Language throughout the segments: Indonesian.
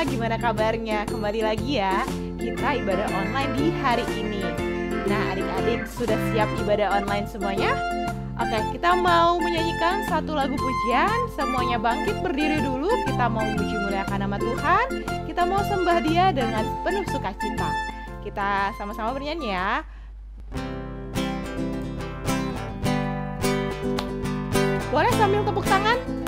semua, gimana kabarnya? Kembali lagi ya, kita ibadah online di hari ini. Nah, adik-adik sudah siap ibadah online semuanya? Oke, kita mau menyanyikan satu lagu pujian. Semuanya bangkit berdiri dulu. Kita mau memuji muliakan nama Tuhan. Kita mau sembah Dia dengan penuh sukacita. Kita sama-sama bernyanyi ya. Boleh sambil tepuk tangan?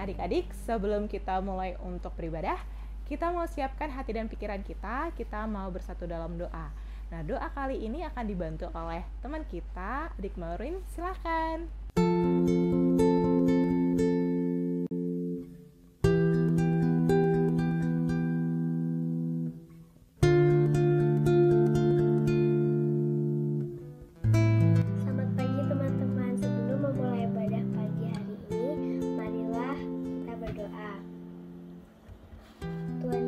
Adik-adik, sebelum kita mulai untuk beribadah, kita mau siapkan hati dan pikiran kita mau bersatu dalam doa. Nah, doa kali ini akan dibantu oleh teman kita, Adik Maureen, silahkan.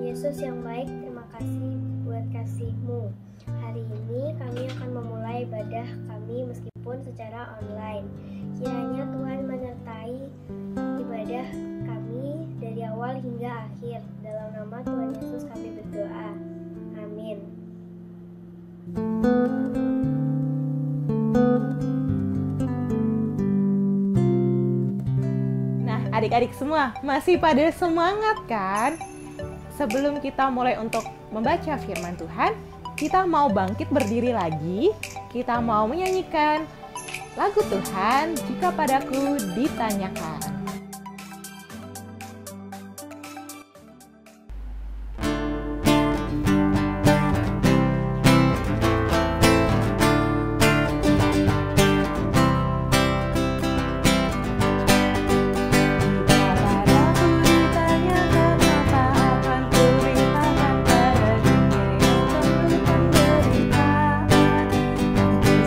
Yesus yang baik, terima kasih buat kasih-Mu. Hari ini kami akan memulai ibadah kami meskipun secara online. Kiranya Tuhan menyertai ibadah kami dari awal hingga akhir. Dalam nama Tuhan Yesus kami berdoa. Amin. Nah, adik-adik semua masih pada semangat kan? Sebelum kita mulai untuk membaca firman Tuhan, kita mau bangkit berdiri lagi. Kita mau menyanyikan lagu Tuhan, Jika Padaku Ditanyakan.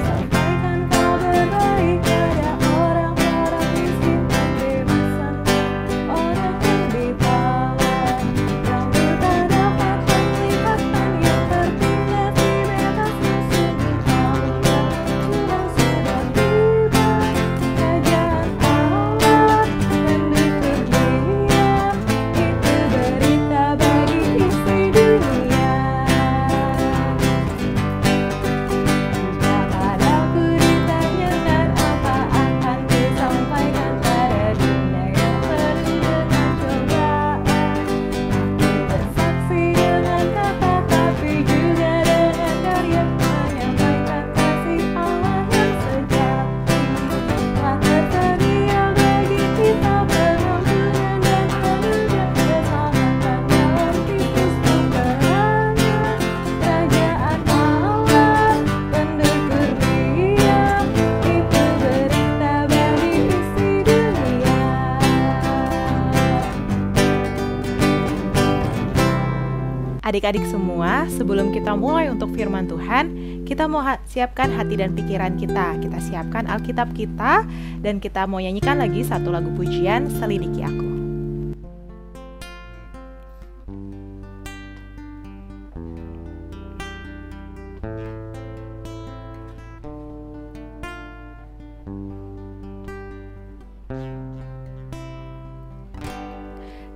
Sampaikan kabar baik pada orang-orang miskin. Adik-adik semua, sebelum kita mulai untuk firman Tuhan, kita mau siapkan hati dan pikiran kita. Kita siapkan Alkitab kita, dan kita mau nyanyikan lagi satu lagu pujian, Selidiki Aku.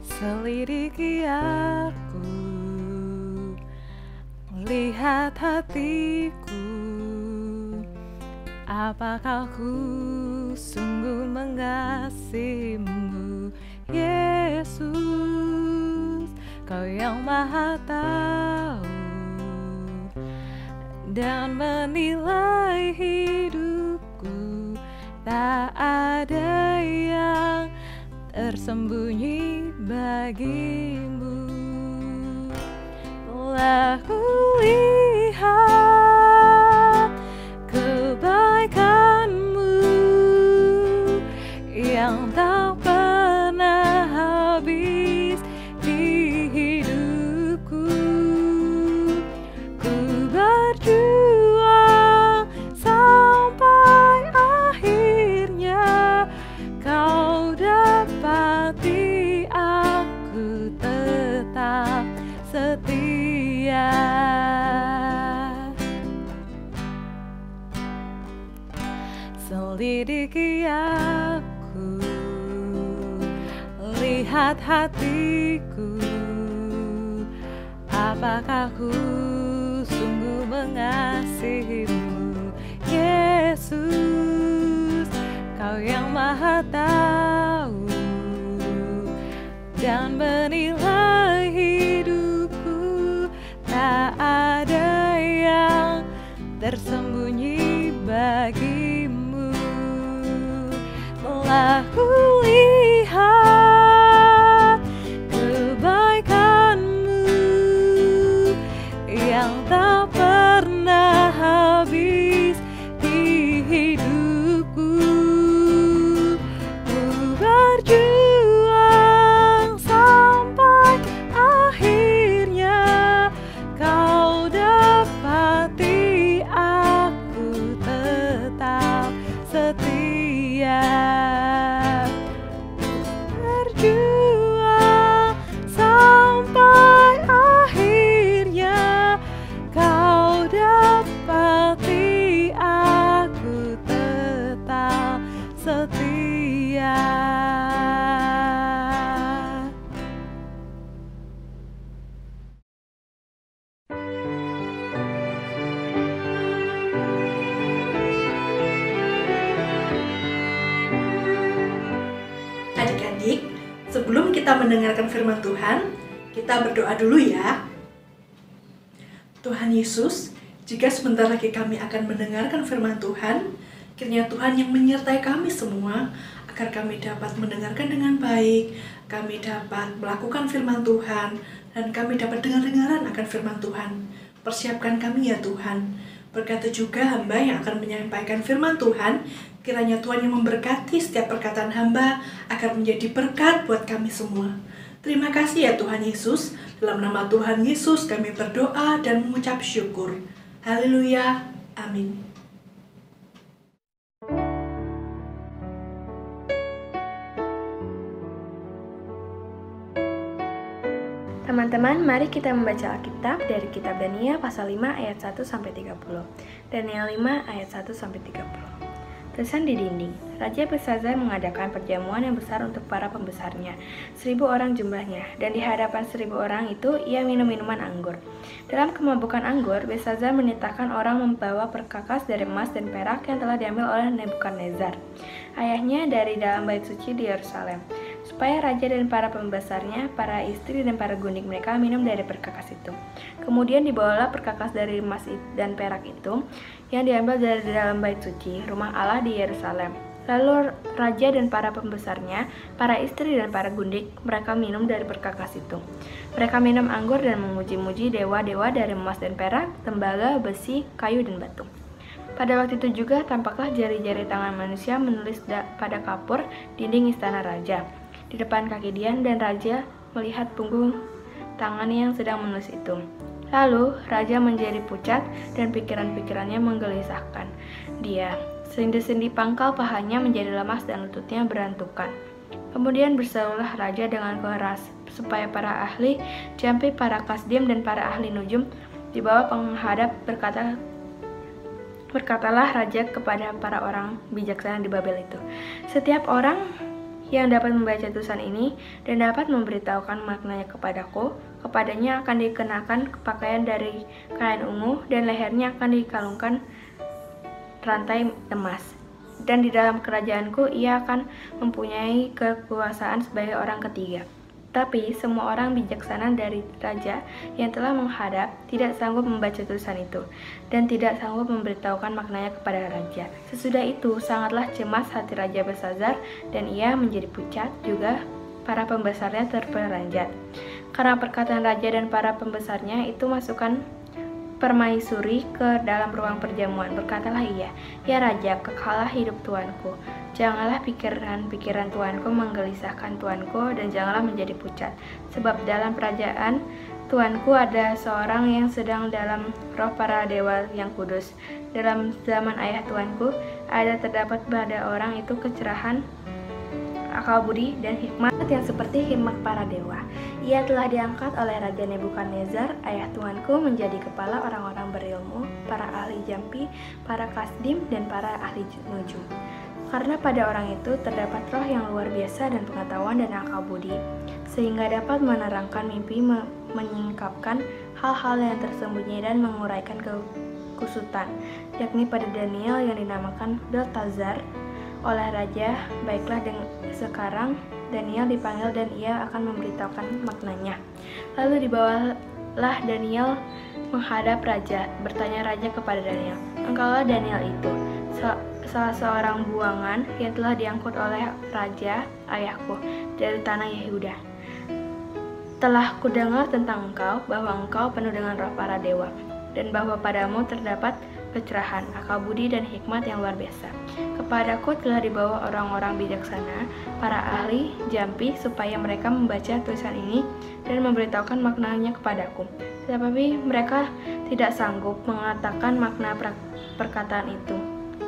Selidiki aku, lihat hatiku, apakah ku sungguh mengasihimu, Yesus. Kau yang Maha tahu dan menilai hidupku, tak ada yang tersembunyi bagimu. Telah kulihat kebaikanmu yang tak pernah habis di hidupku. Ku berjuang sampai akhirnya kau dapati aku tetap setia. Selidiki aku, lihat hatiku, apakah ku sungguh mengasihimu, Yesus. Kau yang Maha tahu dan menilai hidupku, tak ada yang tersembunyi bagimu. Telah kulihat kebaikanmu yang tak pernah habis di hidupku. Ku berjuang sampai akhirnya kau dapati aku tetap setia. Berjuang sampai akhirnya kau dapati aku tetap setia. Adik-adik, sebelum kita mendengarkan firman Tuhan, kita berdoa dulu ya. Tuhan Yesus, jika sebentar lagi kami akan mendengarkan firman Tuhan, kiranya Tuhan yang menyertai kami semua, agar kami dapat mendengarkan dengan baik, kami dapat melakukan firman Tuhan, dan kami dapat dengar-dengaran akan firman Tuhan. Persiapkan kami ya Tuhan. Berkati juga hamba yang akan menyampaikan firman Tuhan, kiranya Tuhan yang memberkati setiap perkataan hamba agar menjadi berkat buat kami semua. Terima kasih ya Tuhan Yesus. Dalam nama Tuhan Yesus kami berdoa dan mengucap syukur. Haleluya. Amin. Teman-teman, mari kita membaca Alkitab dari kitab Daniel pasal 5 ayat 1 sampai 30. Daniel 5 ayat 1 sampai 30. Tulisan di dinding. Raja Belsazar mengadakan perjamuan yang besar untuk para pembesarnya, 1.000 orang jumlahnya, dan di hadapan 1.000 orang itu ia minum minuman anggur. Dalam kemabukan anggur, Belsazar menitahkan orang membawa perkakas dari emas dan perak yang telah diambil oleh Nebukadnezar, ayahnya, dari dalam bait suci di Yerusalem, supaya raja dan para pembesarnya, para istri dan para gundik mereka minum dari perkakas itu. Kemudian dibawalah perkakas dari emas dan perak itu yang diambil dari dalam bait suci, rumah Allah di Yerusalem. Lalu raja dan para pembesarnya, para istri dan para gundik, mereka minum dari perkakas itu. Mereka minum anggur dan memuji-muji dewa-dewa dari emas dan perak, tembaga, besi, kayu, dan batu. Pada waktu itu juga tampaklah jari-jari tangan manusia menulis pada kapur dinding istana raja, di depan kaki Dian, dan raja melihat punggung tangannya yang sedang menulis itu. Lalu raja menjadi pucat dan pikiran-pikirannya menggelisahkan dia. Sendi-sendi pangkal pahanya menjadi lemas dan lututnya berantukan. Kemudian berserulah raja dengan keras supaya para ahli jampi, para kasdim, dan para ahli nujum dibawa penghadap. Berkatalah raja kepada para orang bijaksana di Babel itu, "Setiap orang yang dapat membaca tulisan ini dan dapat memberitahukan maknanya kepadaku, kepadanya akan dikenakan pakaian dari kain ungu dan lehernya akan dikalungkan rantai emas. Dan di dalam kerajaanku ia akan mempunyai kekuasaan sebagai orang ketiga." Tapi semua orang bijaksana dari raja yang telah menghadap tidak sanggup membaca tulisan itu dan tidak sanggup memberitahukan maknanya kepada raja. Sesudah itu sangatlah cemas hati Raja Belsazar dan ia menjadi pucat, juga para pembesarnya terperanjat. Karena perkataan raja dan para pembesarnya itu masukkan permaisuri ke dalam ruang perjamuan. Berkatalah ia, "Ya raja, kekallah hidup tuanku. Janganlah pikiran-pikiran tuanku menggelisahkan tuanku dan janganlah menjadi pucat. Sebab dalam kerajaan tuanku ada seorang yang sedang dalam roh para dewa yang kudus. Dalam zaman ayah tuanku ada terdapat pada orang itu kecerahan, akal budi, dan hikmat yang seperti hikmat para dewa. Ia telah diangkat oleh Raja Nebukadnezar, ayah tuanku, menjadi kepala orang-orang berilmu, para ahli jampi, para kasdim, dan para ahli nujum. Karena pada orang itu terdapat roh yang luar biasa dan pengetahuan dan akal budi, sehingga dapat menerangkan mimpi, menyingkapkan hal-hal yang tersembunyi dan menguraikan kekusutan, yakni pada Daniel yang dinamakan Beltazar oleh raja. Baiklah, sekarang Daniel dipanggil dan ia akan memberitahukan maknanya." Lalu dibawalah Daniel menghadap raja. Bertanya raja kepada Daniel, "Engkaulah Daniel itu, salah seorang buangan yang telah diangkut oleh raja ayahku dari tanah Yehuda. Telah kudengar tentang engkau, bahwa engkau penuh dengan roh para dewa, dan bahwa padamu terdapat kecerahan, akal budi, dan hikmat yang luar biasa. Kepadaku telah dibawa orang-orang bijaksana, para ahli jampi, supaya mereka membaca tulisan ini dan memberitahukan maknanya kepadaku. Tetapi mereka tidak sanggup mengatakan makna perkataan itu.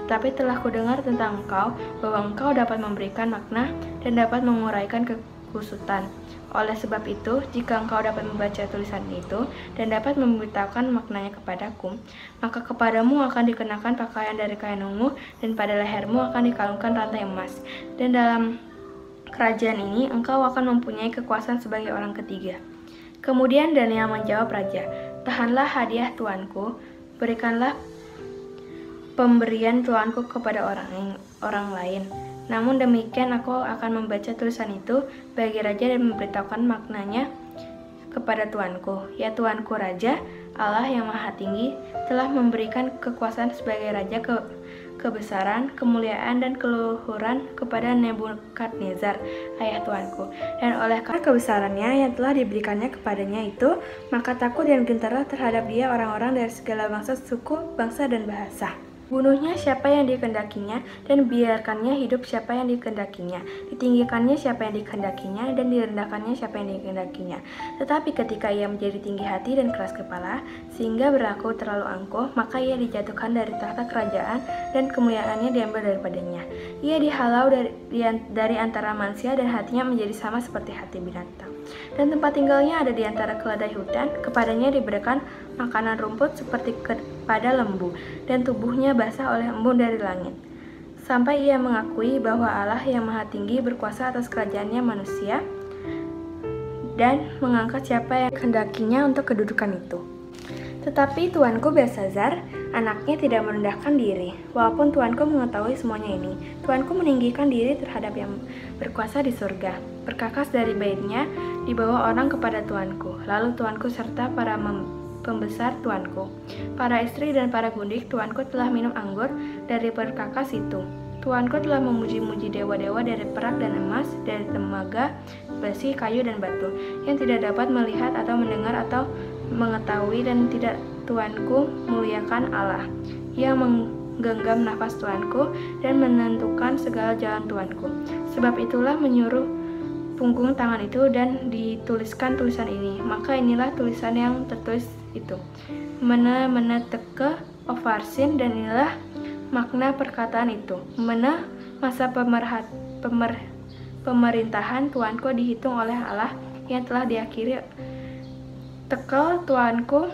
Tapi telah kudengar tentang engkau, bahwa engkau dapat memberikan makna dan dapat menguraikan kekusutan. Oleh sebab itu, jika engkau dapat membaca tulisan itu dan dapat memberitahukan maknanya kepadaku, maka kepadamu akan dikenakan pakaian dari kain ungu dan pada lehermu akan dikalungkan rantai emas. Dan dalam kerajaan ini engkau akan mempunyai kekuasaan sebagai orang ketiga." Kemudian Daniel menjawab raja, "Tahanlah hadiah tuanku, berikanlah pemberian tuanku kepada orang lain. Namun demikian aku akan membaca tulisan itu bagi raja dan memberitahukan maknanya kepada tuanku. Ya tuanku raja, Allah yang maha tinggi telah memberikan kekuasaan sebagai raja, kebesaran, kemuliaan, dan keluhuran kepada Nebukadnezar, ayah tuanku. Dan oleh karena kebesarannya yang telah diberikannya kepadanya itu, maka takut dan gentarlah terhadap dia orang-orang dari segala bangsa, suku, bangsa, dan bahasa. Bunuhnya siapa yang dikehendakinya, dan biarkannya hidup siapa yang dikehendakinya. Ditinggikannya siapa yang dikehendakinya, dan direndahkannya siapa yang dikehendakinya. Tetapi ketika ia menjadi tinggi hati dan keras kepala, sehingga berlaku terlalu angkuh, maka ia dijatuhkan dari tahta kerajaan, dan kemuliaannya diambil daripadanya. Ia dihalau dari antara manusia, dan hatinya menjadi sama seperti hati binatang. Dan tempat tinggalnya ada di antara keledai hutan, kepadanya diberikan makanan rumput seperti kepada lembu, dan tubuhnya basah oleh embun dari langit. Sampai ia mengakui bahwa Allah yang maha tinggi berkuasa atas kerajaannya manusia, dan mengangkat siapa yang kehendakinya untuk kedudukan itu. Tetapi tuanku Belsazar, anaknya, tidak merendahkan diri, walaupun tuanku mengetahui semuanya ini. Tuanku meninggikan diri terhadap yang berkuasa di surga. Perkakas dari baitnya dibawa orang kepada tuanku. Lalu tuanku serta para pembesar tuanku, para istri dan para gundik tuanku telah minum anggur dari perkakas itu. Tuanku telah memuji-muji dewa-dewa dari perak dan emas, dari tembaga, besi, kayu, dan batu, yang tidak dapat melihat atau mendengar atau mengetahui, dan tidak tuanku muliakan Allah, yang menggenggam nafas tuanku dan menentukan segala jalan tuanku. Sebab itulah punggung tangan itu dan dituliskan tulisan ini. Maka inilah tulisan yang tertulis itu. Mene teke ovarsin, dan inilah makna perkataan itu. Mene masa pemerintahan Tuanku dihitung oleh Allah yang telah diakhiri. Tekel Tuanku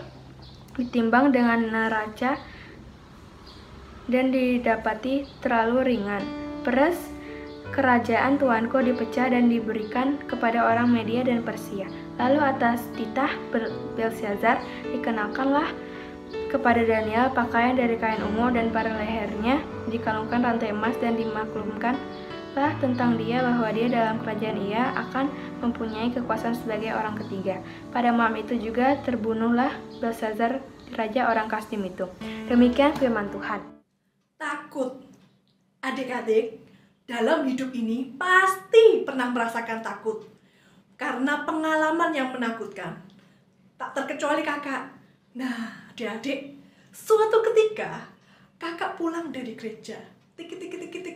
ditimbang dengan neraca dan didapati terlalu ringan. Peres kerajaan Tuanku dipecah dan diberikan kepada orang Media dan Persia. Lalu atas titah Belshazzar dikenakanlah kepada Daniel pakaian dari kain ungu, dan pada lehernya dikalungkan rantai emas, dan dimaklumkanlah tentang dia bahwa dia dalam kerajaan ia akan mempunyai kekuasaan sebagai orang ketiga. Pada malam itu juga terbunuhlah Belshazzar, raja orang Kasdim itu. Demikian firman Tuhan. Takut. Adik-adik, dalam hidup ini pasti pernah merasakan takut karena pengalaman yang menakutkan. Tak terkecuali kakak. Nah, adik-adik, suatu ketika kakak pulang dari gereja, tik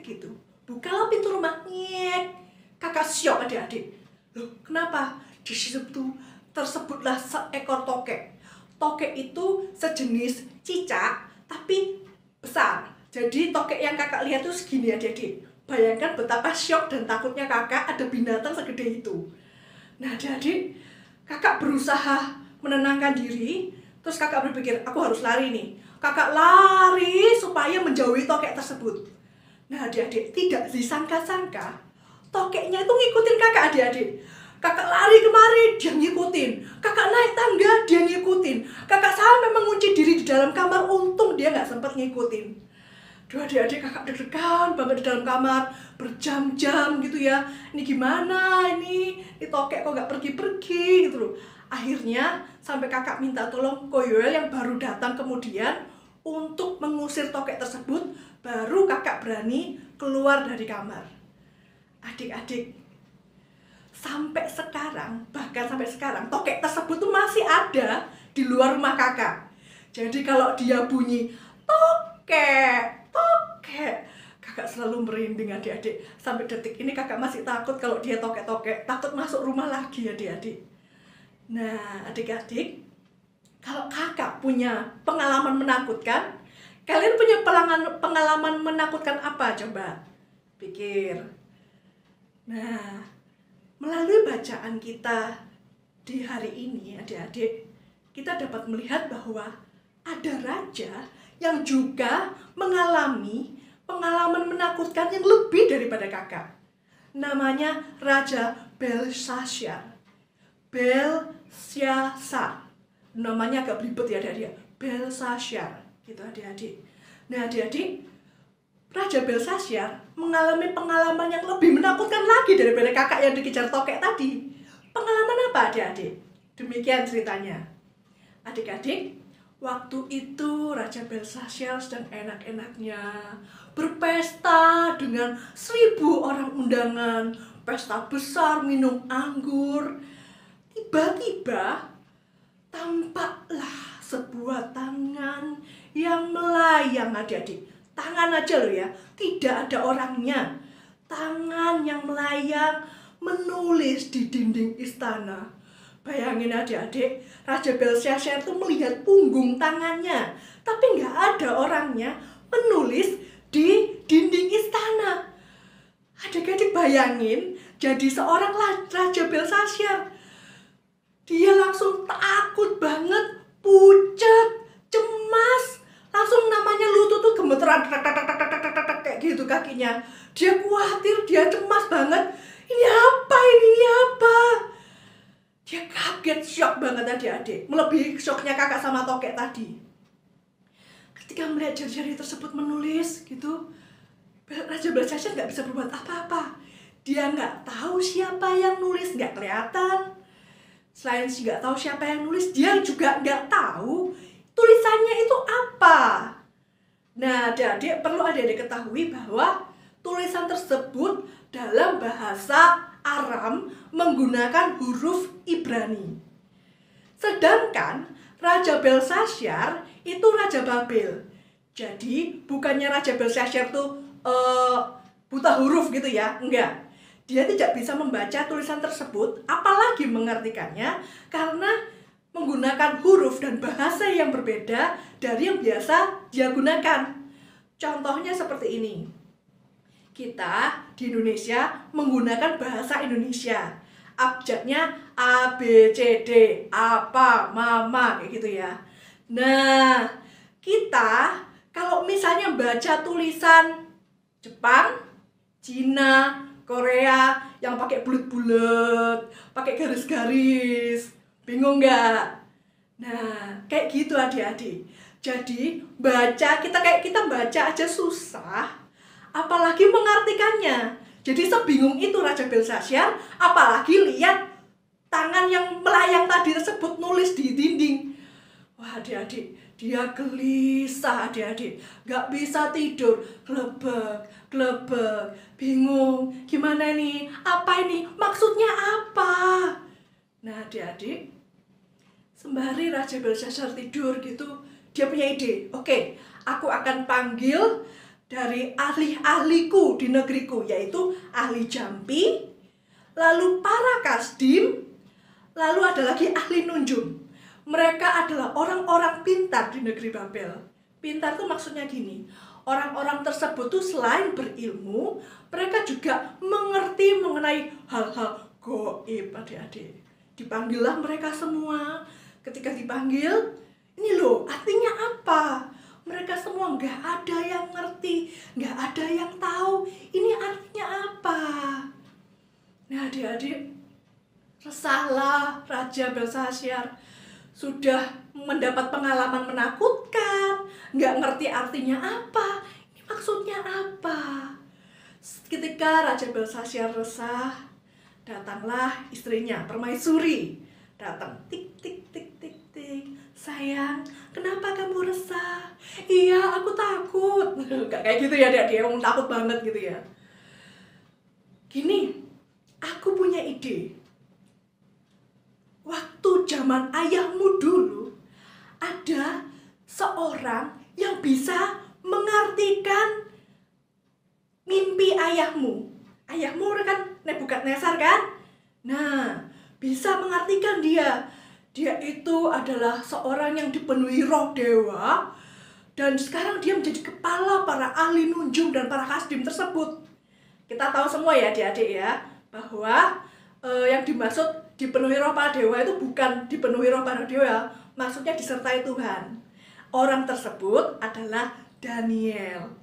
gitu. Bukalah pintu rumah, nyek. Kakak syok, adik-adik. Loh, kenapa? Di situ tersebutlah seekor tokek. Tokek itu sejenis cicak, tapi besar. Jadi tokek yang kakak lihat itu segini, adik-adik. Bayangkan betapa syok dan takutnya kakak ada binatang segede itu. Nah, adik-adik, kakak berusaha menenangkan diri. Terus kakak berpikir, aku harus lari nih. Kakak lari supaya menjauhi tokek tersebut. Nah, adik-adik, tidak disangka-sangka tokeknya itu ngikutin kakak, adik-adik. Kakak lari kemari, dia ngikutin. Kakak naik tangga, dia ngikutin. Kakak sampai mengunci diri di dalam kamar, untung dia nggak sempat ngikutin. Duh, adik-adik, kakak deg-degan banget di dalam kamar, berjam-jam gitu ya. Ini gimana ini tokek kok nggak pergi-pergi gitu loh. Akhirnya sampai kakak minta tolong Ko Yoel yang baru datang kemudian untuk mengusir tokek tersebut, baru kakak berani keluar dari kamar. Adik-adik, bahkan sampai sekarang tokek tersebut tuh masih ada di luar rumah kakak. Jadi kalau dia bunyi tokek, kakak selalu merinding, adik-adik. Sampai detik ini kakak masih takut kalau dia tokek-tokek, takut masuk rumah lagi, adik-adik. Nah, adik-adik, kalau kakak punya pengalaman menakutkan, kalian punya pengalaman menakutkan apa? Coba pikir. Nah, melalui bacaan kita di hari ini, adik-adik, kita dapat melihat bahwa ada raja yang juga mengalami pengalaman menakutkan yang lebih daripada kakak. Namanya Raja Belshazzar. Namanya agak belibet ya, adik-adik. Belshazzar, gitu adik-adik. Nah, adik-adik, Raja Belshazzar mengalami pengalaman yang lebih menakutkan lagi daripada kakak yang dikejar tokek tadi. Pengalaman apa, adik-adik? Demikian ceritanya. Adik-adik, waktu itu Raja Belshazzar sedang enak-enaknya berpesta dengan 1000 orang undangan. Pesta besar, minum anggur. Tiba-tiba tampaklah sebuah tangan yang melayang, adik-adik. Tangan aja loh ya, tidak ada orangnya. Tangan yang melayang menulis di dinding istana. Bayangin adik-adik, Raja Belshazzar itu melihat punggung tangannya, tapi nggak ada orangnya menulis di dinding istana. Adik-adik bayangin, jadi seorang Raja Belshazzar. Dia langsung takut banget, pucat, cemas. Langsung namanya lutut tuh gemeteran, kayak gitu kakinya. Dia khawatir, dia cemas banget. Ini apa? Dia kaget, syok banget adik-adik. Melebihi syoknya kakak sama tokek tadi. Ketika melihat jari-jari tersebut menulis gitu, Raja Belshazzar nggak bisa berbuat apa-apa. Dia nggak tahu siapa yang nulis, nggak kelihatan. Selain nggak tahu siapa yang nulis, dia juga nggak tahu tulisannya itu apa. Nah, adik-adik perlu adik-adik ketahui bahwa tulisan tersebut dalam bahasa Aram menggunakan huruf Ibrani. Sedangkan Raja Belshazzar itu Raja Babel. Jadi bukannya Raja Belshazzar tuh buta huruf gitu ya, enggak. dia tidak bisa membaca tulisan tersebut, apalagi mengartikannya, karena menggunakan huruf dan bahasa yang berbeda dari yang biasa dia gunakan. Contohnya seperti ini. Kita di Indonesia menggunakan bahasa Indonesia. Abjadnya A, B, C, D, apa, mama, kayak gitu ya. Nah, kita kalau misalnya baca tulisan Jepang, Cina, Korea yang pakai bulat-bulat, pakai garis-garis, bingung nggak? Nah, kayak gitu adik-adik. Jadi kita baca aja susah, apalagi mengartikannya. Jadi sebingung itu Raja Belsasyar, apalagi lihat tangan yang melayang tadi tersebut nulis di dinding. Wah adik-adik, dia gelisah adik-adik, gak bisa tidur, glebek, bingung, gimana nih, apa ini, maksudnya apa? Nah adik-adik, sembari Raja Belsasyar tidur gitu, dia punya ide. Oke, aku akan panggil dari ahli-ahliku di negeriku, yaitu ahli jampi, lalu para kasdim, lalu ada lagi ahli nunjung. Mereka adalah orang-orang pintar di negeri Babel. Pintar itu maksudnya gini, orang-orang tersebut tuh selain berilmu, mereka juga mengerti mengenai hal-hal gaib adik-adik. Dipanggillah mereka semua. Ketika dipanggil, ini loh artinya apa? Mereka semua nggak ada yang ngerti, nggak ada yang tahu ini artinya apa. Nah adik-adik, resahlah Raja Belsasyar, sudah mendapat pengalaman menakutkan, nggak ngerti artinya apa, ini maksudnya apa. Ketika Raja Belsasyar resah, datanglah istrinya Permaisuri, datang tik tik tik tik tik. Sayang, kenapa kamu resah? Iya, aku takut. Gak kayak gitu ya, dia ngomong takut banget gitu ya. Gini, aku punya ide. Waktu zaman ayahmu dulu, ada seorang yang bisa mengartikan mimpi ayahmu. Ayahmu kan Nebukadnezar kan? Nah, bisa mengartikan dia. Dia itu adalah seorang yang dipenuhi roh dewa, dan sekarang dia menjadi kepala para ahli nunjung dan para kasdim tersebut. Kita tahu semua ya adik-adik ya, bahwa yang dimaksud dipenuhi roh para dewa itu bukan dipenuhi roh para dewa, maksudnya disertai Tuhan. Orang tersebut adalah Daniel.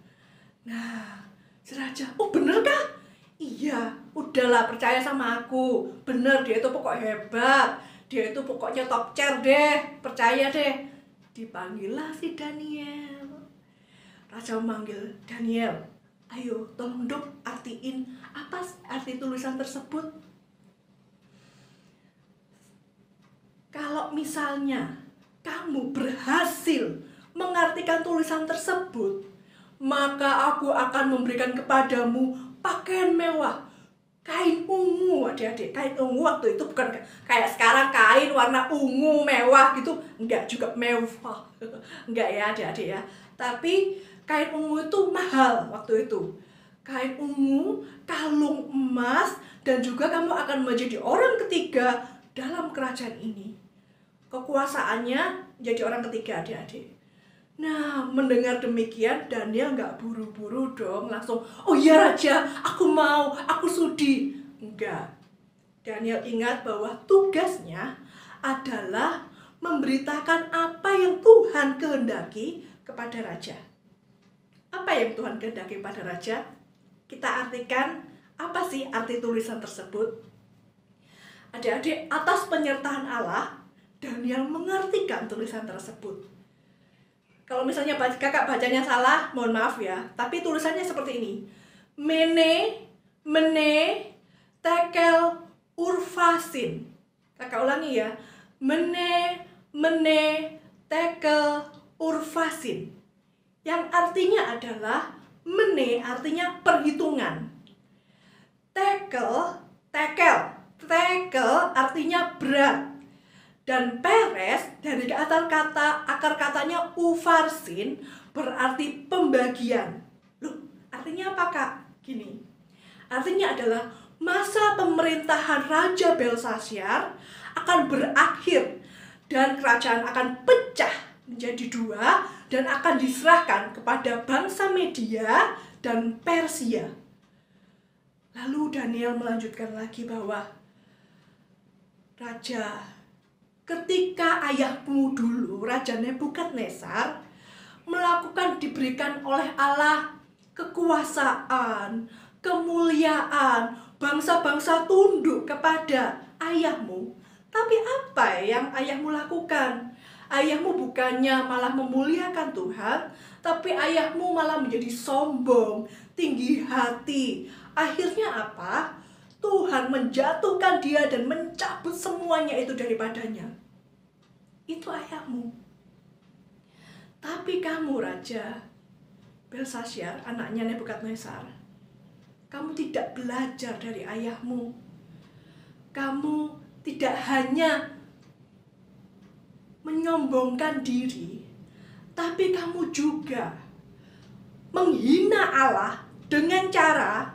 Nah, si raja, oh bener kah? Iya, udahlah percaya sama aku. Bener, dia itu pokok hebat. Dia itu pokoknya top chair deh, percaya deh. Dipanggillah si Daniel. Raja memanggil Daniel, ayo tolong dong artiin apa arti tulisan tersebut. Kalau misalnya kamu berhasil mengartikan tulisan tersebut, maka aku akan memberikan kepadamu pakaian mewah, kain ungu adik-adik. Kain ungu waktu itu bukan kayak sekarang kain warna ungu mewah gitu, enggak juga mewah, enggak ya adik-adik ya. Tapi kain ungu itu mahal waktu itu. Kain ungu, kalung emas, dan juga kamu akan menjadi orang ketiga dalam kerajaan ini. Kekuasaannya jadi orang ketiga adik-adik. Nah, mendengar demikian, Daniel nggak buru-buru dong, langsung, oh iya raja, aku mau, aku sudi. Enggak. Daniel ingat bahwa tugasnya adalah memberitakan apa yang Tuhan kehendaki kepada raja. Apa yang Tuhan kehendaki kepada raja? Kita artikan, apa sih arti tulisan tersebut? Adik-adik, atas penyertaan Allah, Daniel mengartikan tulisan tersebut. Kalau misalnya kakak bacanya salah, mohon maaf ya. Tapi tulisannya seperti ini. Mene, tekel, urfasin. Kakak ulangi ya. Mene, tekel, urfasin. Yang artinya adalah, mene artinya perhitungan. Tekel artinya berat. Dan peres dari akar katanya ufarsin berarti pembagian. Loh, artinya apa kak? Gini, artinya adalah masa pemerintahan Raja Belsasyar akan berakhir dan kerajaan akan pecah menjadi dua dan akan diserahkan kepada bangsa Media dan Persia. Lalu Daniel melanjutkan lagi bahwa Raja, ketika ayahmu dulu, Raja Nebukadnezar, diberikan oleh Allah kekuasaan, kemuliaan, bangsa-bangsa tunduk kepada ayahmu. Tapi apa yang ayahmu lakukan? Ayahmu bukannya malah memuliakan Tuhan, tapi ayahmu malah menjadi sombong, tinggi hati. Akhirnya apa? Tuhan menjatuhkan dia dan mencabut semuanya itu daripadanya. Itu ayahmu. Tapi kamu, Raja Belsasyar, anaknya Nebukadnezar, kamu tidak belajar dari ayahmu. Kamu tidak hanya menyombongkan diri, tapi kamu juga menghina Allah dengan cara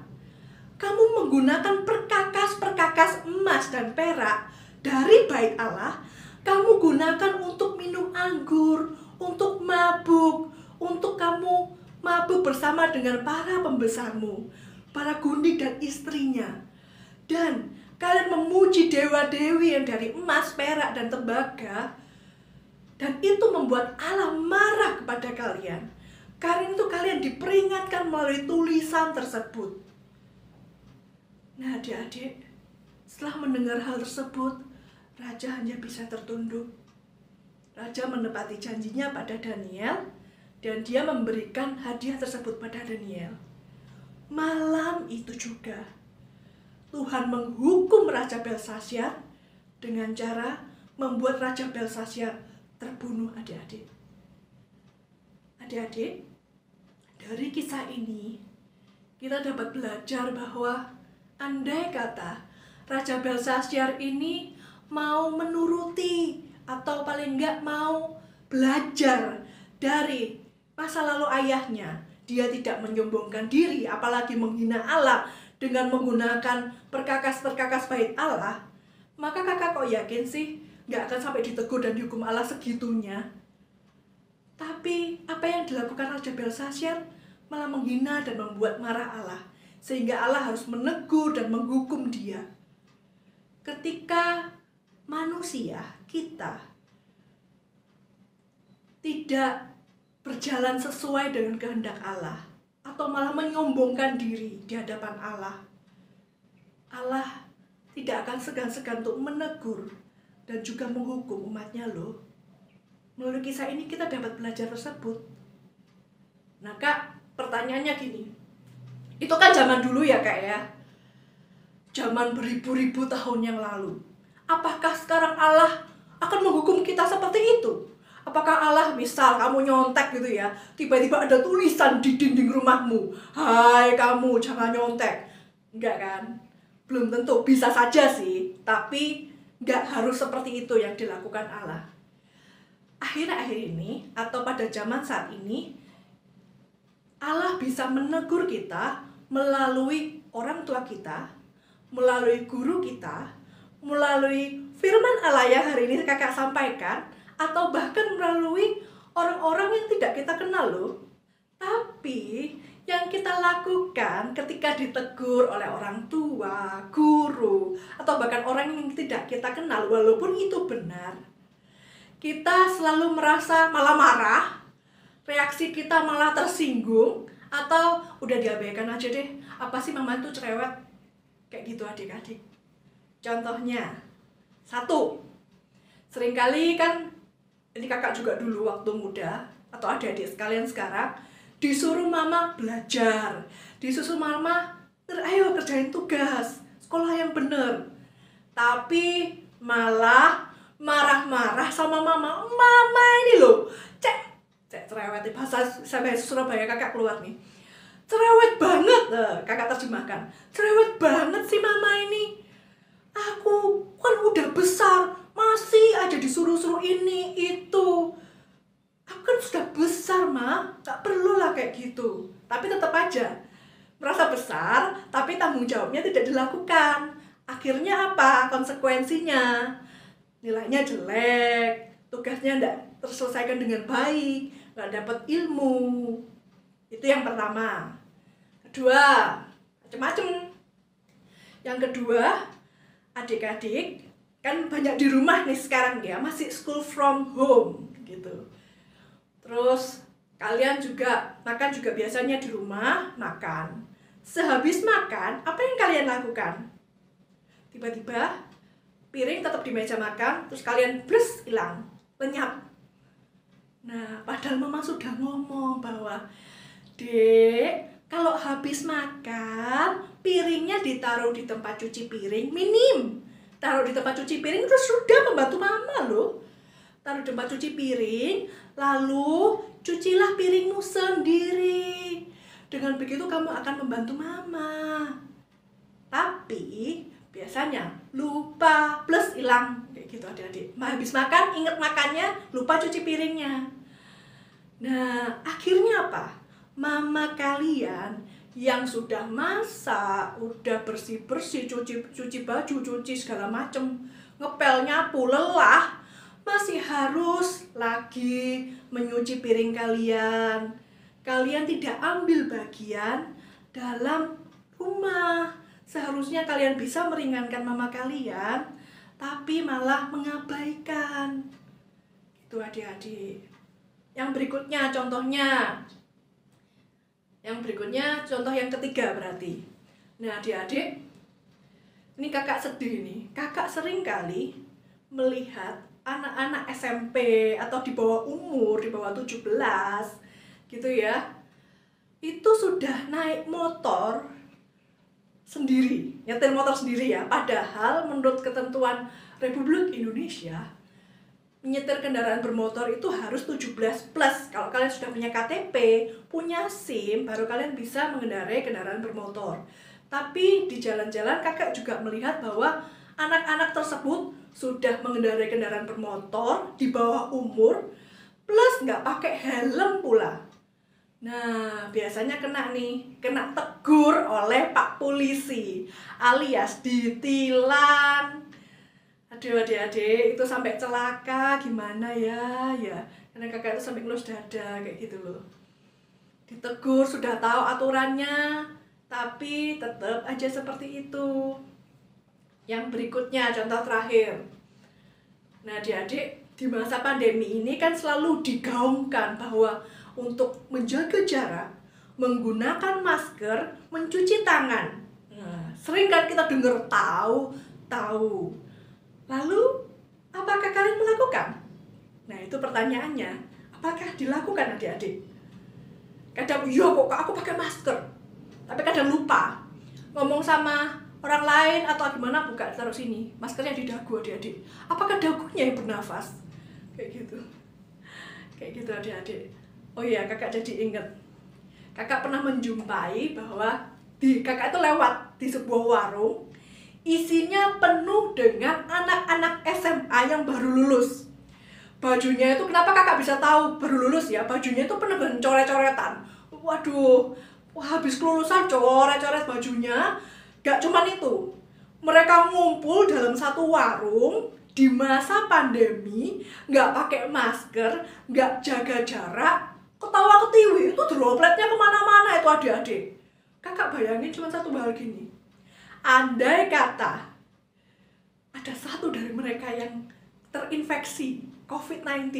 kamu menggunakan perkakas-perkakas emas dan perak dari bait Allah. Kamu gunakan untuk minum anggur, untuk mabuk, untuk kamu mabuk bersama dengan para pembesarmu, para gundik dan istrinya. Dan kalian memuji dewa-dewi yang dari emas, perak, dan tembaga. Dan itu membuat Allah marah kepada kalian. Karena itu kalian diperingatkan melalui tulisan tersebut. Nah, adik-adik, setelah mendengar hal tersebut, Raja hanya bisa tertunduk. Raja menepati janjinya pada Daniel, dan dia memberikan hadiah tersebut pada Daniel. Malam itu juga, Tuhan menghukum Raja Belsasyar dengan cara membuat Raja Belsasyar terbunuh, adik-adik. Adik-adik, dari kisah ini, kita dapat belajar bahwa andai kata Raja Belsasyar ini mau menuruti atau paling enggak mau belajar dari masa lalu ayahnya, dia tidak menyombongkan diri, apalagi menghina Allah dengan menggunakan perkakas-perkakas bait Allah, maka kakak kok yakin sih nggak akan sampai ditegur dan dihukum Allah segitunya? Tapi apa yang dilakukan Raja Belsasyar malah menghina dan membuat marah Allah, sehingga Allah harus menegur dan menghukum dia. Ketika manusia, kita tidak berjalan sesuai dengan kehendak Allah, atau malah menyombongkan diri di hadapan Allah, Allah tidak akan segan-segan untuk menegur dan juga menghukum umatnya loh. Melalui kisah ini kita dapat belajar tersebut. Nah kak, pertanyaannya gini, itu kan zaman dulu ya kak ya, zaman beribu-ribu tahun yang lalu. Apakah sekarang Allah akan menghukum kita seperti itu? Apakah Allah, misal kamu nyontek gitu ya, tiba-tiba ada tulisan di dinding rumahmu, "Hai kamu, jangan nyontek." Enggak kan? Belum tentu, bisa saja sih, tapi enggak harus seperti itu yang dilakukan Allah. Akhir-akhir ini, atau pada zaman saat ini, Allah bisa menegur kita melalui orang tua kita, melalui guru kita, melalui firman Allah yang hari ini kakak sampaikan, atau bahkan melalui orang-orang yang tidak kita kenal loh. Tapi yang kita lakukan ketika ditegur oleh orang tua, guru, atau bahkan orang yang tidak kita kenal, walaupun itu benar, kita selalu merasa malah marah, reaksi kita malah tersinggung, atau udah diabaikan aja deh, apa sih mama itu cerewet, kayak gitu adik-adik. Contohnya, satu, seringkali kan, ini kakak juga dulu waktu muda, atau adik-adik sekalian sekarang, disuruh mama belajar, disuruh mama, ayo kerjain tugas, sekolah yang bener. Tapi malah marah-marah sama mama, "Mama ini loh, cek cerewet, bahasa sampai Surabaya kakak keluar nih, cerewet banget." Kakak terjemahkan, cerewet banget sih mama ini, aku kan udah besar, masih aja disuruh-suruh ini itu. Aku kan sudah besar ma, gak perlu lah kayak gitu. Tapi tetap aja merasa besar, tapi tanggung jawabnya tidak dilakukan. Akhirnya apa? Konsekuensinya nilainya jelek, tugasnya tidak terselesaikan dengan baik, nggak dapat ilmu. Itu yang pertama. Kedua, macam-macam. Yang kedua, adik-adik kan banyak di rumah nih sekarang ya, masih school from home gitu. Terus kalian juga makan juga biasanya di rumah makan. Sehabis makan, apa yang kalian lakukan? Tiba-tiba piring tetap di meja makan, terus kalian blus hilang, lenyap. Nah, padahal mama sudah ngomong bahwa, Dek, kalau habis makan, piringnya ditaruh di tempat cuci piring, minim. Taruh di tempat cuci piring terus sudah membantu mama loh. Taruh di tempat cuci piring, lalu cucilah piringmu sendiri. Dengan begitu kamu akan membantu mama. Tapi biasanya lupa plus hilang kayak gitu adik-adik. Habis makan inget makannya, lupa cuci piringnya. Nah, akhirnya apa? Mama kalian yang sudah masak, udah bersih-bersih, cuci baju, cuci segala macem, ngepel, nyapu, lelah, masih harus lagi menyuci piring kalian. Kalian tidak ambil bagian dalam rumah. Seharusnya kalian bisa meringankan mama kalian, tapi malah mengabaikan. Itu adik-adik. Yang berikutnya contohnya. Contoh yang ketiga berarti. Nah adik-adik, ini kakak sedih nih. Kakak sering kali melihat anak-anak SMP atau di bawah umur, di bawah 17 gitu ya, itu sudah naik motor sendiri, nyetir motor sendiri ya. Padahal menurut ketentuan Republik Indonesia, menyetir kendaraan bermotor itu harus 17 plus. Kalau kalian sudah punya KTP, punya SIM, baru kalian bisa mengendarai kendaraan bermotor. Tapi di jalan-jalan kakak juga melihat bahwa anak-anak tersebut sudah mengendarai kendaraan bermotor di bawah umur, plus nggak pakai helm pula. Nah, biasanya kena tegur oleh Pak Polisi, alias ditilang. Aduh adik-adik, itu sampai celaka gimana ya. Karena kakak itu sampai ngelus dada kayak gitu loh. Ditegur, sudah tahu aturannya, tapi tetap aja seperti itu. Yang berikutnya, contoh terakhir. Nah adik-adik, di masa pandemi ini kan selalu digaungkan bahwa untuk menjaga jarak, menggunakan masker, mencuci tangan. Nah, sering kan kita dengar tahu. Lalu, apakah kalian melakukan? Nah, itu pertanyaannya. Apakah dilakukan adik-adik? Kadang, iya kok aku pakai masker. Tapi kadang lupa. Ngomong sama orang lain atau gimana, buka taruh sini. Maskernya di dagu adik-adik. Apakah dagunya yang bernafas? Kayak gitu. Kayak gitu adik-adik. Oh iya, kakak jadi inget. Kakak pernah menjumpai bahwa kakak itu lewat di sebuah warung, isinya penuh dengan anak-anak SMA yang baru lulus. Bajunya itu, kenapa kakak bisa tahu baru lulus ya? Bajunya itu penuh dengan coret-coretan. Waduh, habis kelulusan coret-coret bajunya. Gak cuman itu, mereka ngumpul dalam satu warung di masa pandemi, gak pakai masker, gak jaga jarak, ketawa ketiwi, itu dropletnya kemana-mana itu adik-adik. Kakak bayangin cuma satu hal gini, andai kata ada satu dari mereka yang terinfeksi COVID-19,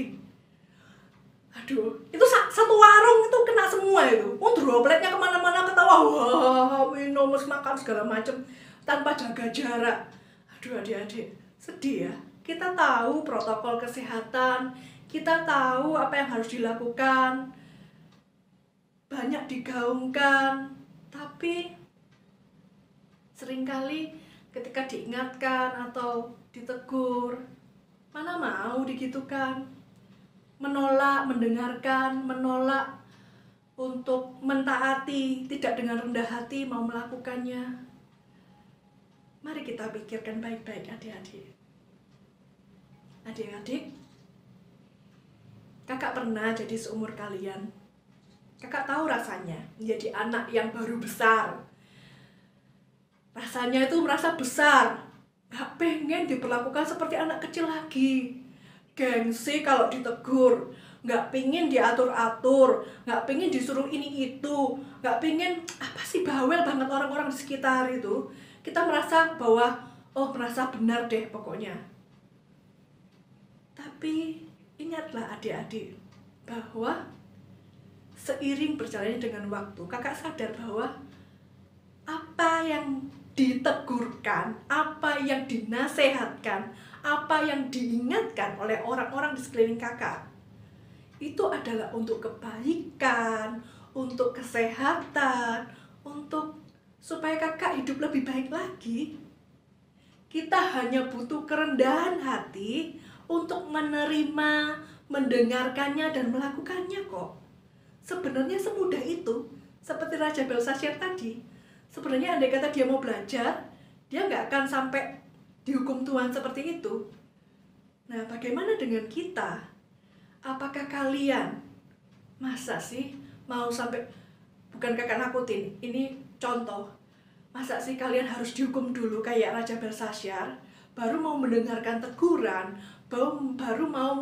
aduh, itu satu warung itu kena semua itu. Dropletnya kemana-mana, ketawa, wah, minum, makan segala macam tanpa jaga jarak. Aduh adik-adik, sedih ya. Kita tahu protokol kesehatan, kita tahu apa yang harus dilakukan, banyak digaungkan, tapi seringkali ketika diingatkan atau ditegur, mana mau digitukan, menolak, mendengarkan, menolak untuk mentaati, tidak dengan rendah hati mau melakukannya. Mari kita pikirkan baik-baik adik-adik. Adik-adik, kakak pernah jadi seumur kalian Kakak tahu rasanya menjadi anak yang baru besar. Rasanya itu merasa besar, gak pengen diperlakukan seperti anak kecil lagi. Gengsi kalau ditegur, gak pengen diatur-atur, gak pengen disuruh ini itu, gak pengen, apa sih, bawel banget orang-orang di sekitar itu. Kita merasa bahwa, oh merasa benar deh pokoknya. Tapi ingatlah adik-adik, bahwa seiring berjalannya dengan waktu, kakak sadar bahwa apa yang ditegurkan, apa yang dinasehatkan, apa yang diingatkan oleh orang-orang di sekeliling kakak, itu adalah untuk kebaikan, untuk kesehatan, untuk supaya kakak hidup lebih baik lagi. Kita hanya butuh kerendahan hati untuk menerima, mendengarkannya, dan melakukannya kok. Sebenarnya semudah itu. Seperti Raja Belshazzar tadi, sebenarnya andai kata dia mau belajar, dia nggak akan sampai dihukum Tuhan seperti itu. Nah, bagaimana dengan kita? Apakah kalian masa sih mau sampai, bukan kakak nakutin, ini contoh, masa sih kalian harus dihukum dulu kayak Raja Belshazzar, baru mau mendengarkan teguran, baru mau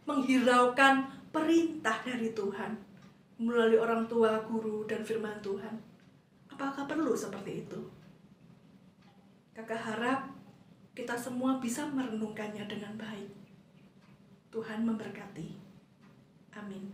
menghiraukan perintah dari Tuhan melalui orang tua, guru, dan firman Tuhan? Apakah perlu seperti itu? Kakak harap kita semua bisa merenungkannya dengan baik. Tuhan memberkati. Amin.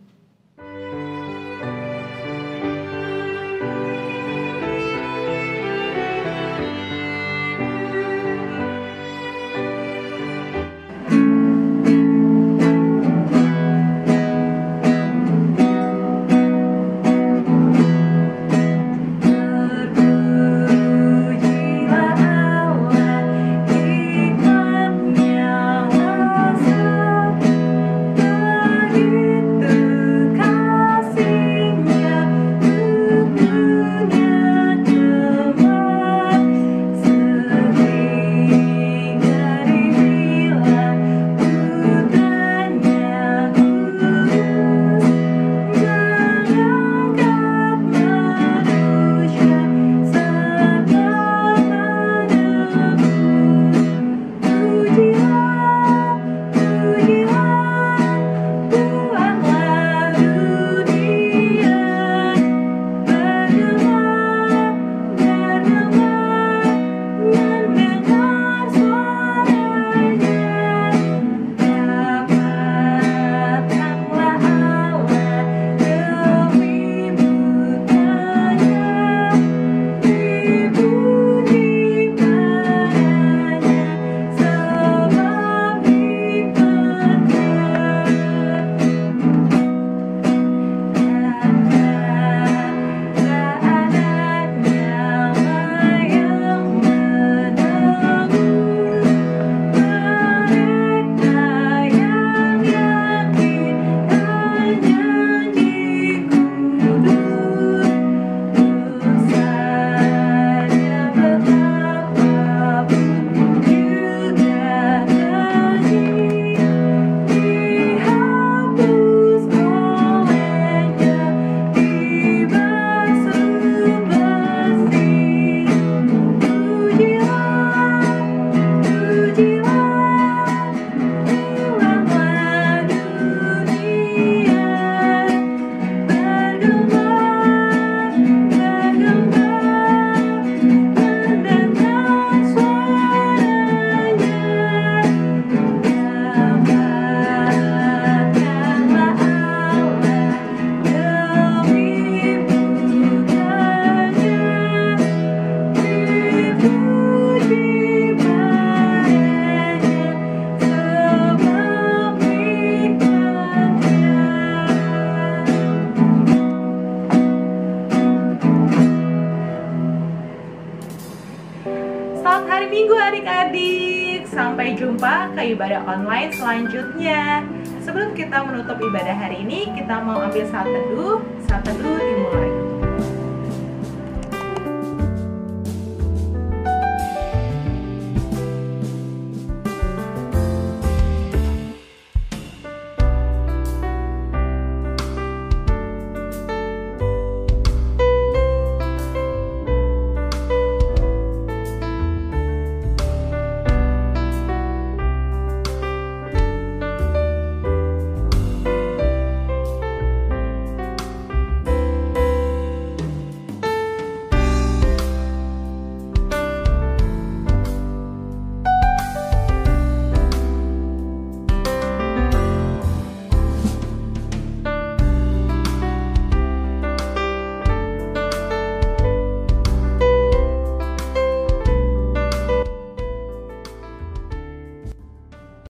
Selamat hari Minggu adik-adik. Sampai jumpa ke ibadah online selanjutnya. Sebelum kita menutup ibadah hari ini, kita mau ambil saat teduh dimulai.